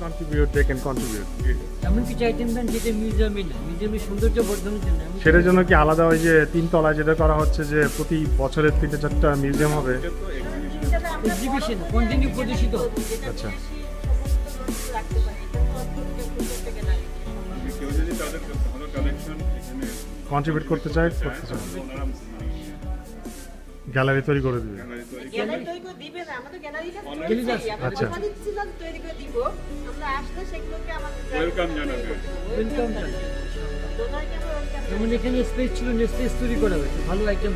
contribute, they can contribute. এমন কিছু item দেন যেটা মিউজিয়ামে না, মিউজিয়ামের সৌন্দর্য বর্ধনের জন্য। সেটার জন্য কি আলাদা ওই যে 3 তলায় যেটা করা হচ্ছে যে প্রতি বছরে 3-4টা মিউজিয়াম হবে? এক্সিবিশন কন্টিনিউ প্রদর্শিত। আচ্ছা। কেউ যদি তাদের ভালো কালেকশন এখানে কন্ট্রিবিউট করতে চায় গ্যালারি তৈরি করে দিবে। গ্যালারি তৈরি করে দিবে না, আমাদের গ্যালারিটা আচ্ছা। আমরা দিচ্ছিলাম তৈরি করে দিব। আমরা আসলে সেগুলোকে আমাদের ওয়েলকাম জানাবে। ওয়েলকাম জানাবে। যেমন এখানে স্পেস ছিল, স্পেস তৈরি করা হয়েছে ভালো আইটেম।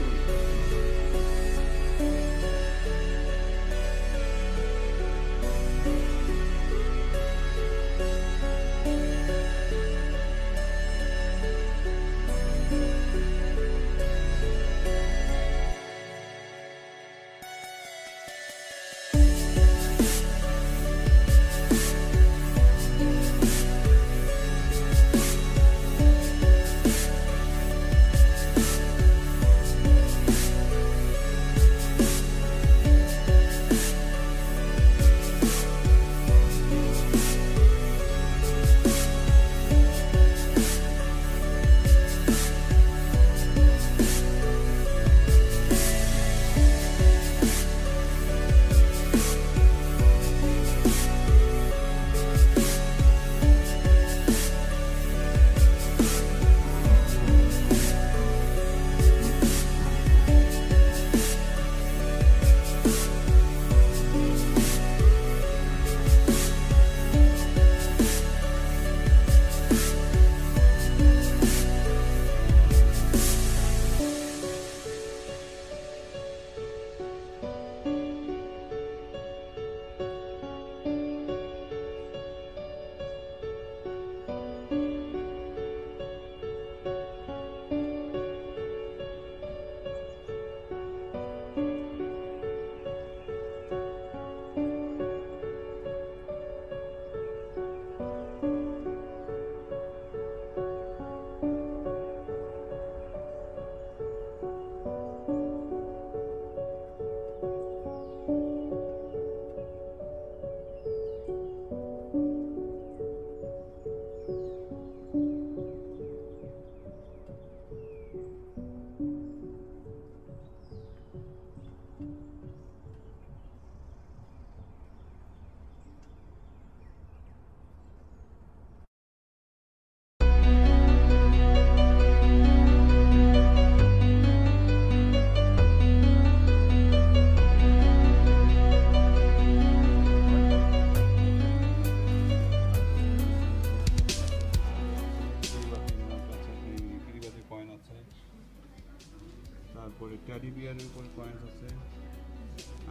তারপরে টেডি বিয়ারের উপর কয়েন্স আছে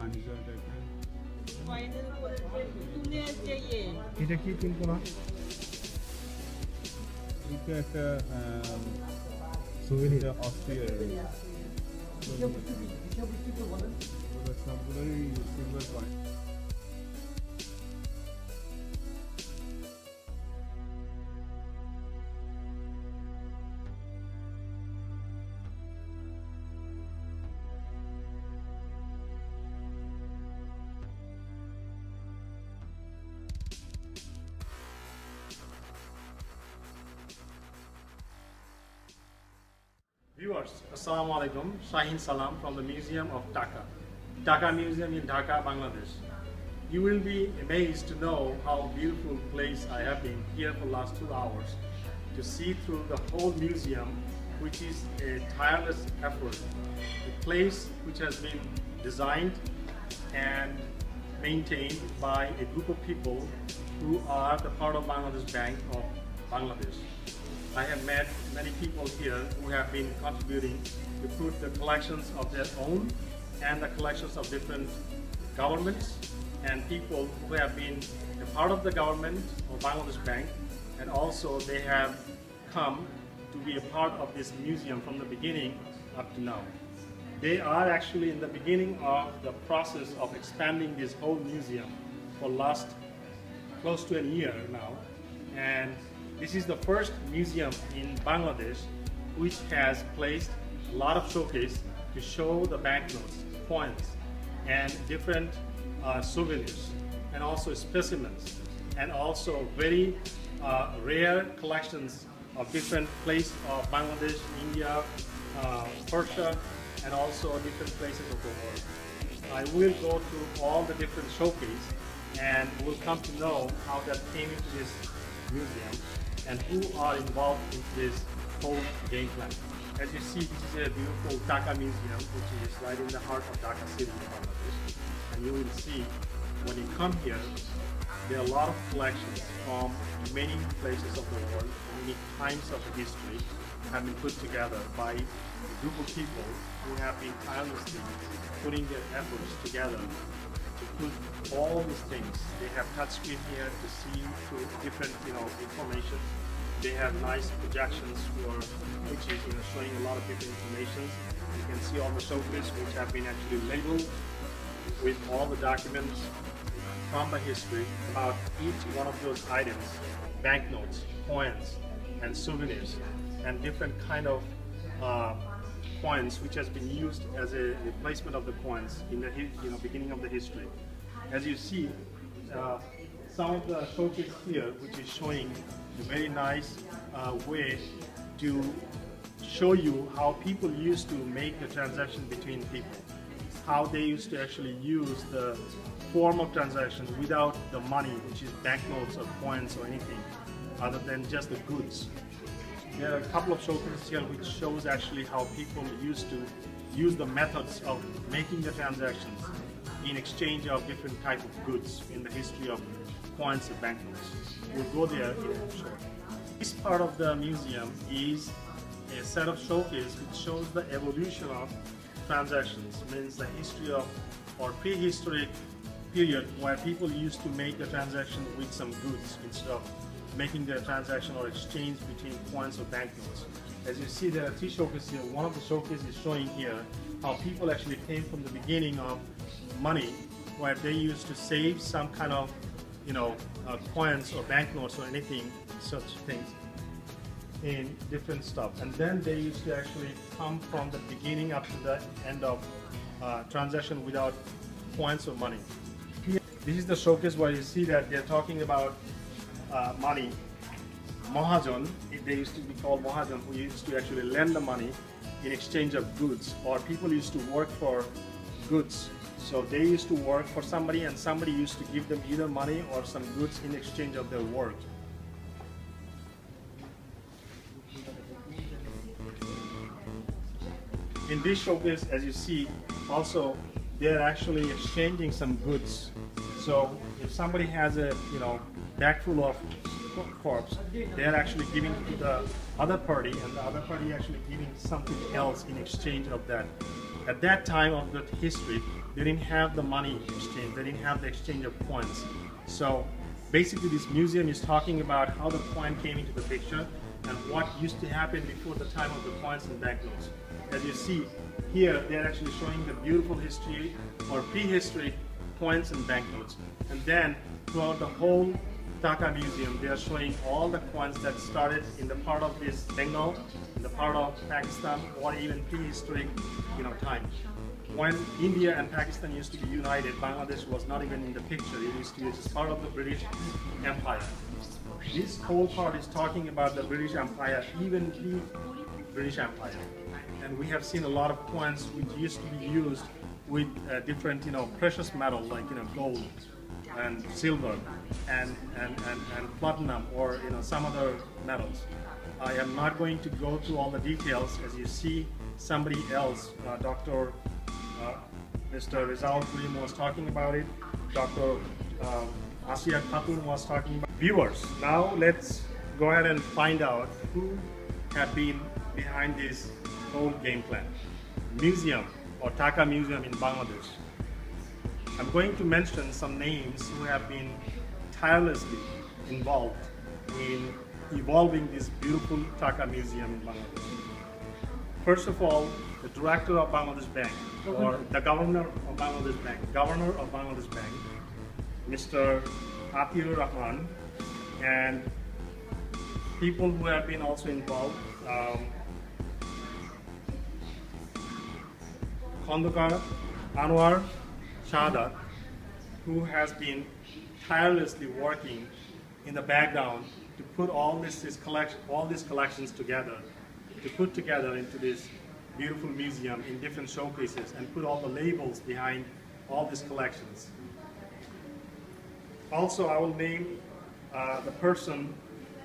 আনইউজুয়াল টাইপের। কয়েনের উপরে যে পুতুলের যে এটা কি পিনকোনা? এটা একটা সুভিনির অস্ট্রিয়ার সবগুলোই silver coin. Viewers, Assalamu alaikum. Shahin Salam from the Museum of Taka. Taka Museum in Dhaka, Bangladesh. You will be amazed to know how beautiful place I have been here for the last 2 hours to see through the whole museum, which is a tireless effort. A place which has been designed and maintained by a group of people who are the part of Bangladesh Bank of Bangladesh. I have met many people here who have been contributing to put the collections of their own and the collections of different governments and people who have been a part of the government of Bangladesh Bank, and also they have come to be a part of this museum from the beginning up to now. They are actually in the beginning of the process of expanding this whole museum for last close to a year now, and this is the first museum in Bangladesh which has placed a lot of showcase to show the banknotes, coins, and different souvenirs, and also specimens and also very rare collections of different places of Bangladesh, India, Persia, and also different places of the world. I will go through all the different showcases and we'll come to know how that came into this museum and who are involved in this whole game plan. As you see, this is a beautiful Taka museum, which is right in the heart of Dhaka city in Bangladesh. And you will see when you come here, there are a lot of collections from many places of the world, many times of history have been put together by a group of people who have been tirelessly putting their efforts together to put all these things. They have touchscreen here to see through different information. They have nice projections which is showing a lot of different information. You can see all the showcases which have been actually labeled with all the documents from the history about each one of those items, banknotes, coins, and souvenirs, and different kind of coins which has been used as a replacement of the coins in the beginning of the history. As you see, some of the showcase here, which is showing a very nice way to show you how people used to make the transaction between people, how they used to actually use the form of transaction without the money, which is banknotes or coins or anything other than just the goods. There are a couple of showcases here which shows actually how people used to use the methods of making the transactions in exchange of different type of goods in the history of coins and banknotes. We'll go there in a short. This part of the museum is a set of showcases which shows the evolution of transactions, means the history of or prehistoric period where people used to make the transaction with some goods instead of making the transaction or exchange between coins or banknotes. As you see, there are three showcases here. One of the showcases is showing here how people actually came from the beginning of money, where they used to save some kind of coins or banknotes or anything, such things, in different stuff. And then they used to actually come from the beginning up to the end of transaction without coins or money. Here, this is the showcase where you see that they're talking about money. Mahajan, they used to be called Mahajan, who used to actually lend the money in exchange of goods, or people used to work for goods. So they used to work for somebody and somebody used to give them either money or some goods in exchange of their work. In this showcase, as you see, also they're actually exchanging some goods. So if somebody has a bag full of corpse, they're actually giving to the other party, and the other party actually giving something else in exchange of that. At that time of the history, they didn't have the money exchange, they didn't have the exchange of coins. So basically this museum is talking about how the coin came into the picture and what used to happen before the time of the coins and banknotes. As you see here, they're actually showing the beautiful history or prehistory coins and banknotes. And then throughout the whole Taka museum, they are showing all the coins that started in the part of this Bengal, in the part of Pakistan, or even prehistoric time. When India and Pakistan used to be united, Bangladesh was not even in the picture. It used to be just part of the British Empire. This whole part is talking about the British Empire, even the British Empire. And we have seen a lot of coins which used to be used with different precious metal like gold and silver and platinum or some other metals. I am not going to go through all the details. As you see, somebody else, Mr. Rizal Kulim was talking about it. Dr. Asiya Khatun was talking about. Viewers, now let's go ahead and find out who have been behind this whole game plan. Museum or Taka Museum in Bangladesh. I'm going to mention some names who have been tirelessly involved in evolving this beautiful Taka Museum in Bangladesh. First of all, the director of Bangladesh Bank, or the governor of Bangladesh Bank, Mr. Atiur Rahman, and people who have been also involved, Khondokar Anwar Shahadat, who has been tirelessly working in the background to put all these collections together, to put together into this beautiful museum in different showcases and put all the labels behind all these collections. Also, I will name the person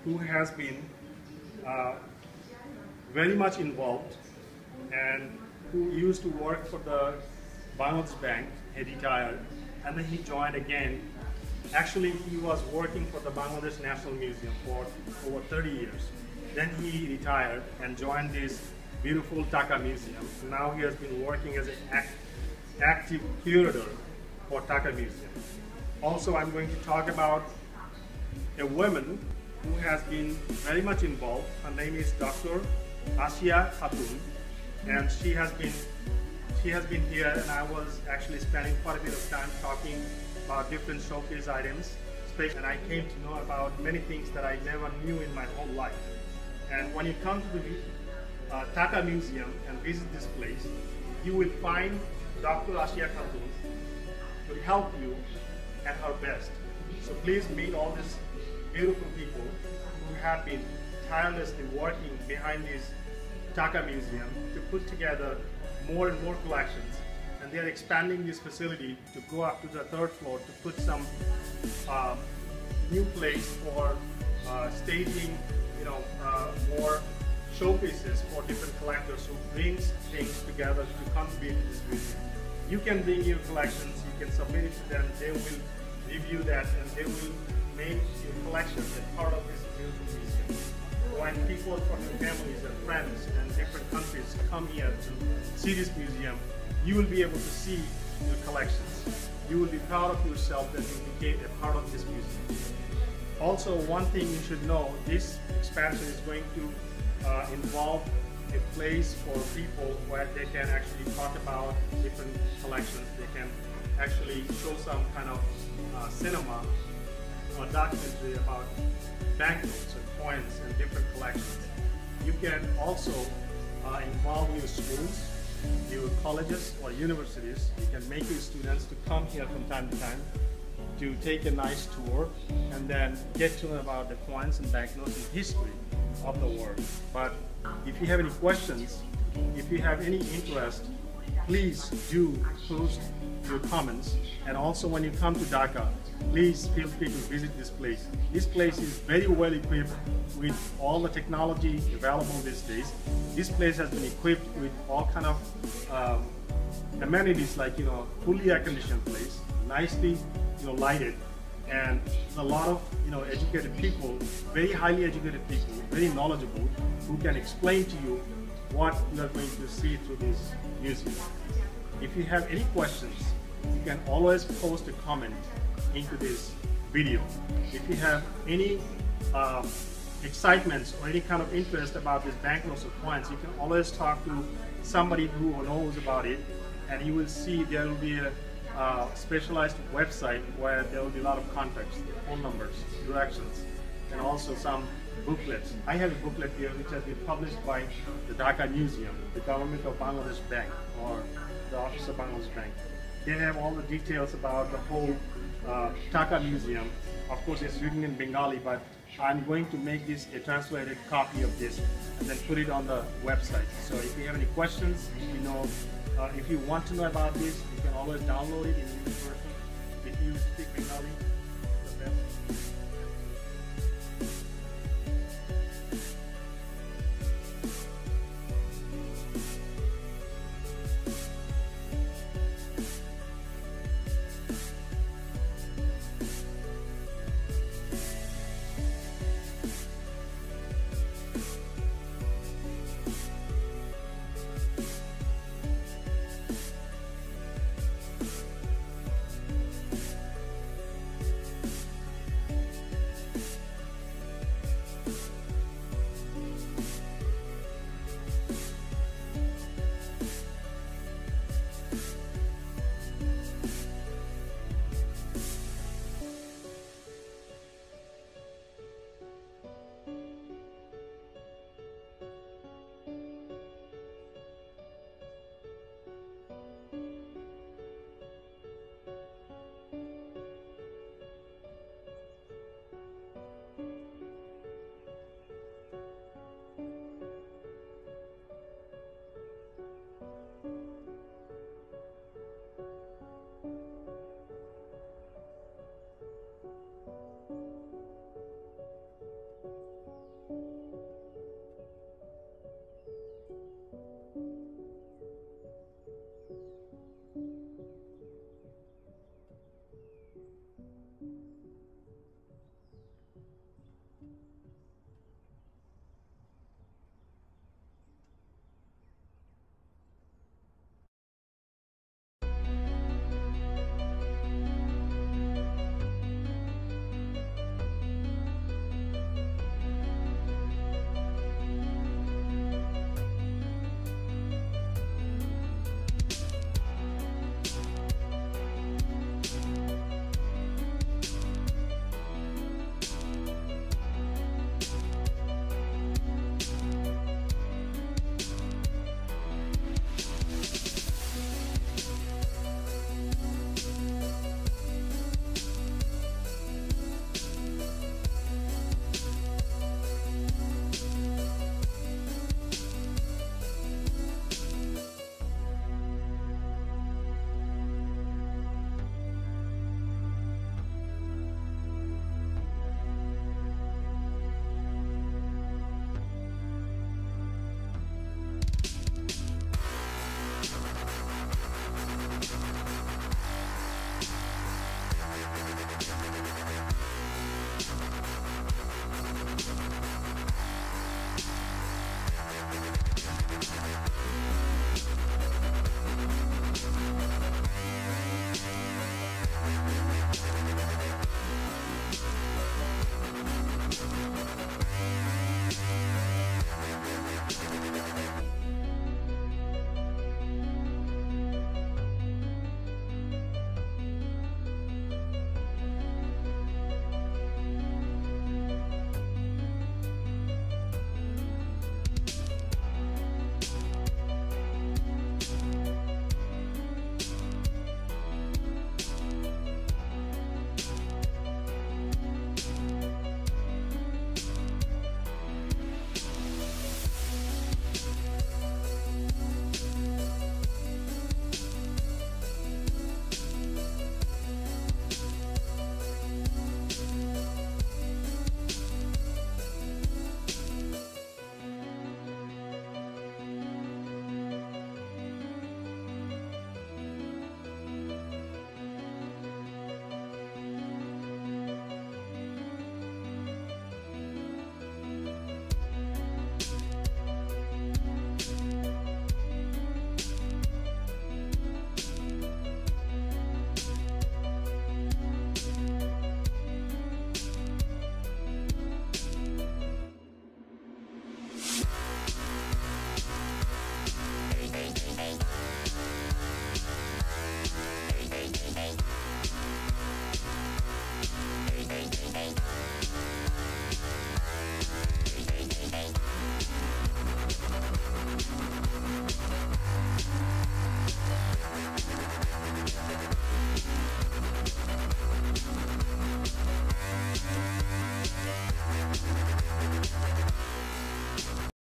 who has been very much involved and who used to work for the Bangladesh Bank. He retired and then he joined again. Actually, he was working for the Bangladesh National Museum for over 30 years. Then he retired and joined this beautiful Taka Museum. Now he has been working as an active curator for Taka Museum. Also, I'm going to talk about a woman who has been very much involved. Her name is Dr. Ashiya Khatun, and she has been here, and I was actually spending quite a bit of time talking about different showcase items, and I came to know about many things that I never knew in my whole life. And when you come to the Taka Museum and visit this place, you will find Dr. Ashiya Khatun to help you at her best. So please meet all these beautiful people who have been tirelessly working behind this Taka Museum to put together more and more collections. And they are expanding this facility to go up to the 3rd floor to put some new place for staging, more showcases for different collectors who brings things together to contribute to this museum. You can bring your collections, you can submit it to them, they will review that and they will make your collection a part of this beautiful museum. When people from your families and friends and different countries come here to see this museum, you will be able to see your collections. You will be proud of yourself that you became a part of this museum. Also, one thing you should know, this expansion is going to involve a place for people where they can actually talk about different collections. They can actually show some kind of cinema or documentary about banknotes and coins and different collections. You can also involve your schools, your colleges or universities. You can make your students to come here from time to time to take a nice tour and then get to know about the coins and banknotes and history of the world. But if you have any questions, if you have any interest, please do post your comments. And also when you come to Dhaka, please feel free to visit this place. This place is very well equipped with all the technology available these days. This place has been equipped with all kind of amenities like, fully air-conditioned place, nicely, lighted, and a lot of, educated people, very highly educated people, very knowledgeable, who can explain to you what you are going to see through this museum. If you have any questions, you can always post a comment into this video. If you have any excitements or any kind of interest about these banknotes or coins, you can always talk to somebody who knows about it, and you will see there will be a specialized website where there will be a lot of contacts, phone numbers, directions, and also some booklets. I have a booklet here which has been published by the Dhaka Museum, the Government of Bangladesh Bank, or the Office of Bangladesh Bank. They have all the details about the whole Taka Museum. Of course, it's written in Bengali, but I'm going to make this a translated copy of this and then put it on the website. So if you have any questions, if you want to know about this, you can always download it in English version. If you speak Bengali, the best.